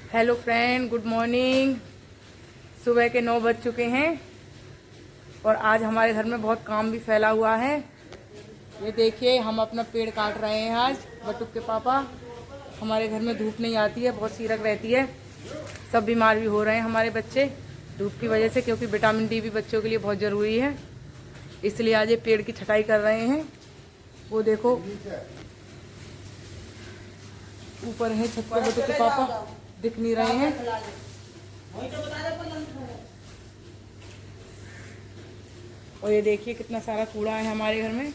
Hello friend, good morning. सुबह के 9 बज चुके हैं और आज हमारे घर में बहुत काम भी फैला हुआ है। ये देखिए, हम अपना पेड़ काट रहे हैं आज बटुक के पापा। हमारे घर में धूप नहीं आती है, बहुत सीरक रहती है। सब बीमार भी हो रहे हैं हमारे बच्चे धूप की वजह से, क्योंकि विटामिन डी भी बच्चों के लिए बहुत ज़रूरी है। इसलिए आज ये पेड़ की छटाई कर रहे हैं। वो देखो ऊपर है छत पर बटुक के पापा, दिख नहीं रहे हैं। और ये देखिए कितना सारा कूड़ा है हमारे घर में।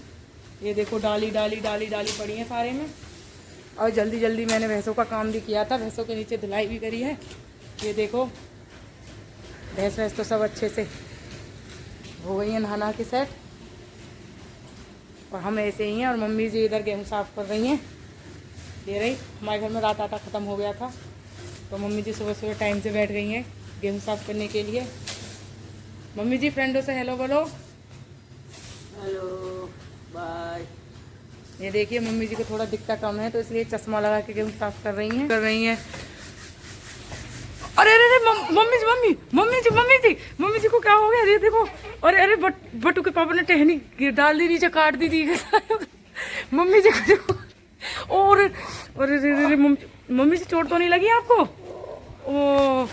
ये देखो डाली डाली डाली डाली पड़ी है सारे में। और जल्दी जल्दी मैंने भैंसों का काम भी किया था, भैंसों के नीचे धुलाई भी करी है। ये देखो भैंस तो सब अच्छे से हो गई है नहा के सेट। और हम ऐसे ही हैं। और मम्मी जी इधर गेहूँ साफ़ कर रही हैं। ये रही, हमारे घर में रात आटा ख़त्म हो गया था तो मम्मी जी सुबह सुबह टाइम से बैठ गई हैं गेहूँ साफ़ करने के लिए। मम्मी जी फ्रेंडों से हेलो बोलो। Hello bye. ये देखिए मम्मी जी को थोड़ा दिखता कम है तो इसलिए चश्मा लगा के गेहूँ साफ़ कर रही हैं। अरे अरे अरे मम्मी जी को क्या हो गया? अरे देखो, अरे अरे बटू के पापा ने टहनी डाल दी, नीचे काट दी थी मम्मी जी को। और अरे मम्मी जी चोट तो नहीं लगी आपको? ओ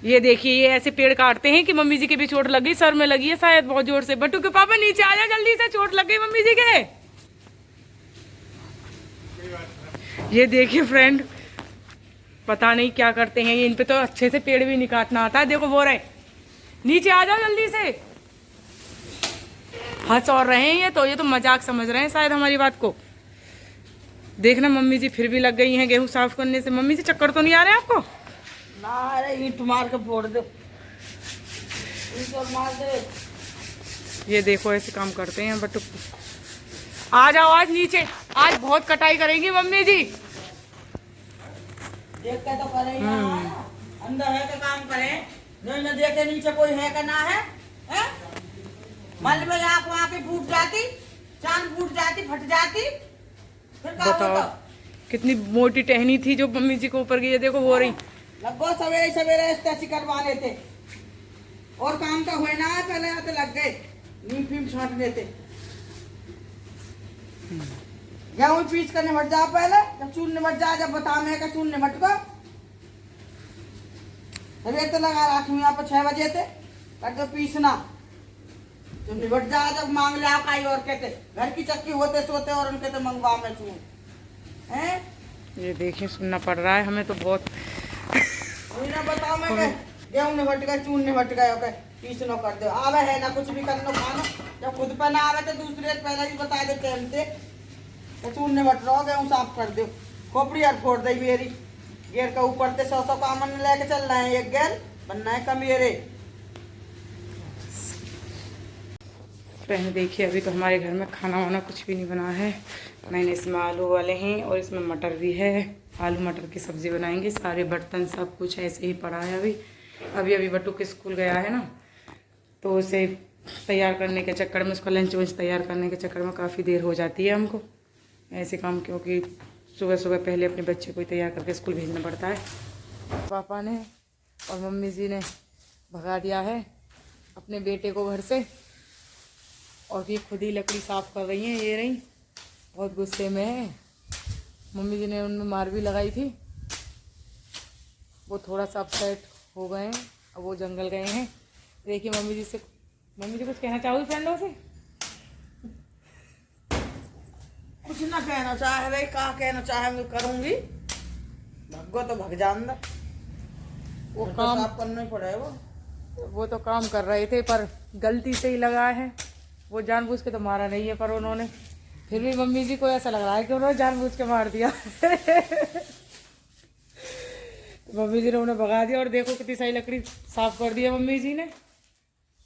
ये देखिए, ये ऐसे पेड़ काटते हैं कि मम्मी जी के भी चोट लगी, सर में लगी है शायद बहुत जोर से। बटू के पापा नीचे आ जा जल्दी से, चोट लग गई मम्मी जी के। ये देखिए फ्रेंड, पता नहीं क्या करते हैं ये, इन पे तो अच्छे से पेड़ भी नहीं काटना आता है। देखो वो रहे, नीचे आ जाओ जल्दी से। हंस और रहे हैं ये तो मजाक समझ रहे हैं शायद हमारी बात को। देखना मम्मी जी फिर भी लग गई हैं गेहूं साफ करने से। मम्मी जी चक्कर तो नहीं आ रहे आपको? ना, अरे ईंट मार के फोड़ दो, ईंट और मार दे। ये देखो ऐसे काम करते हैं बटुक। आ जाओ आज नीचे, आज बहुत कटाई करेंगी मम्मी जी। देख के तो करे ही ना, अंदर है के काम करे, नहीं न देखे नीचे कोई है का ना है, हैं? मल में आँख वहाँ की फूट जाती, चांद फूट जाती, फट जाती, फिर क्या बताओ होता? कितनी मोटी टहनी थी जो मम्मी जी को ऊपर की। ये देखो वो रही। लगभग सवेरे सवेरे ऐसे करवा लेते और काम का हुए ना, पहले आते लग गए नीम फीम छाट लेते। गेहूं पीस कर निमट जाओ पहले, जब चून निमट जाए, जब बता मैं का चून निमट को रेत लगा रखी यहाँ पर 6 बजे थे कर दो पीसना। जब निमट जाए, जब मांग ले आप आई और कहते घर की चक्की होते सोते और उनके तो मंगवा में चून है। ये देखिए सुनना पड़ रहा है हमें तो बहुत। ना बताओ मैं गेहूं निमट गए, चून निमट गए, ओके पीस नो कर दो। आवे है ना कुछ भी करनो खानो, जब खुद पे ना आवे तो दूसरे पहले ही बता दे टाइम से तो चून निमट रहो, गेहूं साफ कर दो। खोपड़ी और फोड़ दे मेरी गेर के ऊपर से 100 कामन लेके चल रहे हैं। एक गेर बनना है कमेरे। पहले देखिए, अभी तो हमारे घर में खाना वाना कुछ भी नहीं बना है। मैंने इसमें आलू वाले हैं और इसमें मटर भी है। आलू मटर की सब्ज़ी बनाएंगे। सारे बर्तन सब कुछ ऐसे ही पड़ा है। अभी बट्टू के स्कूल गया है ना, तो उसे तैयार करने के चक्कर में, उसका लंच वंच तैयार करने के चक्कर में काफ़ी देर हो जाती है हमको ऐसे काम, क्योंकि सुबह सुबह पहले अपने बच्चे को तैयार करके स्कूल भेजना पड़ता है। पापा ने और मम्मी जी ने भगा दिया है अपने बेटे को घर से, और ये खुद ही लकड़ी साफ़ कर रही हैं। ये रही, बहुत गुस्से में है। मम्मी जी ने उनमें मार भी लगाई थी, वो थोड़ा सा अपसेट हो गए हैं, अब वो जंगल गए हैं। देखिए मम्मी जी कुछ कहना चाहोगी फ्रेंडों से? कुछ ना कहना चाहे भाई, कहा कहना चाहे मैं करूंगी। भगो तो भग जान दो, वो तो काम साफ करना ही पड़ेगा। वो तो काम कर रहे थे पर गलती से ही लगा है। वो जानबूझ के तो मारा नहीं है, पर उन्होंने फिर भी मम्मी जी को ऐसा लग रहा है कि उन्होंने जानबूझ के मार दिया तो मम्मी जी ने उन्हें भगा दिया। और देखो कितनी सारी लकड़ी साफ कर दी है मम्मी जी ने।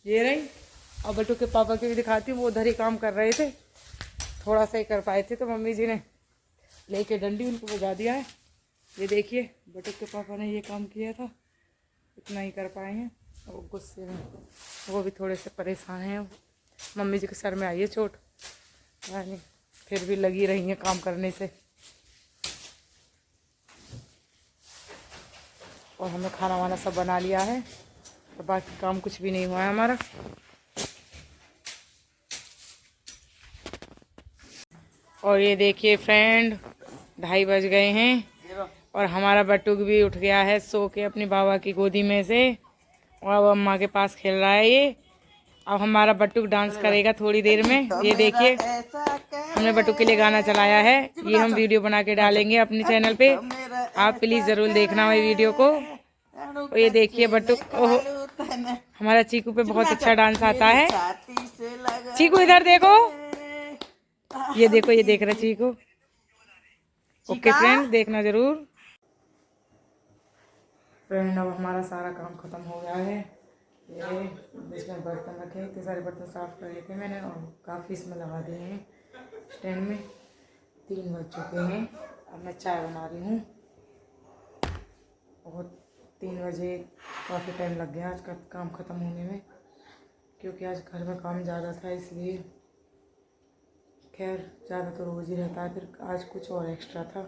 ये रही। और बटू के पापा के भी दिखाती हूँ, वो उधर ही काम कर रहे थे, थोड़ा सा ही कर पाए थे तो मम्मी जी ने लेके डंडी उनको बजा दिया है। ये देखिए बटू के पापा ने ये काम किया था, इतना ही कर पाए हैं। वो गुस्से में, वो भी थोड़े से परेशान हैं। मम्मी जी के सर में आई है चोट, यानी फिर भी लगी रही हैं काम करने से। और हमने खाना वाना सब बना लिया है और बाकी काम कुछ भी नहीं हुआ है हमारा। और ये देखिए फ्रेंड 2:30 बज गए हैं और हमारा बटुक भी उठ गया है सो के अपनी बाबा की गोदी में से और अब अम्मा के पास खेल रहा है ये। अब हमारा बटुक डांस करेगा थोड़ी देर में। ये देखिए हमने बटुक के लिए गाना चलाया है, ये हम वीडियो बना के डालेंगे अपने चैनल पे, आप प्लीज जरूर देखना मेरी वीडियो को। और ये देखिए बटुक, ओह हमारा चीकू पे बहुत अच्छा डांस आता है। चीकू इधर देखो, ये देखो ये देख रहा चीकू। ओके फ्रेंड देखना जरूर। फ्रेंड अब हमारा सारा काम खत्म हो गया है। ये इसमें बर्तन रखे, इतने सारे बर्तन साफ कर लिए थे मैंने और काफ़ी इसमें लगा दिए हैं स्टैंड में। 3 बज चुके हैं, अब मैं चाय बना रही हूँ। बहुत 3 बजे काफ़ी टाइम लग गया आज का काम ख़त्म होने में, क्योंकि आज घर में काम ज़्यादा था इसलिए। खैर ज़्यादा तो रोज़ ही रहता है, फिर आज कुछ और एक्स्ट्रा था।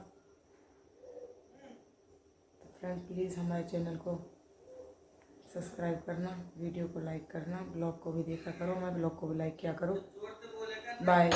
तो फ्रेंड प्लीज़ हमारे चैनल को सब्सक्राइब करना, वीडियो को लाइक करना, ब्लॉग को भी देखा करो, हमारे ब्लॉग को भी लाइक किया करो। बाय।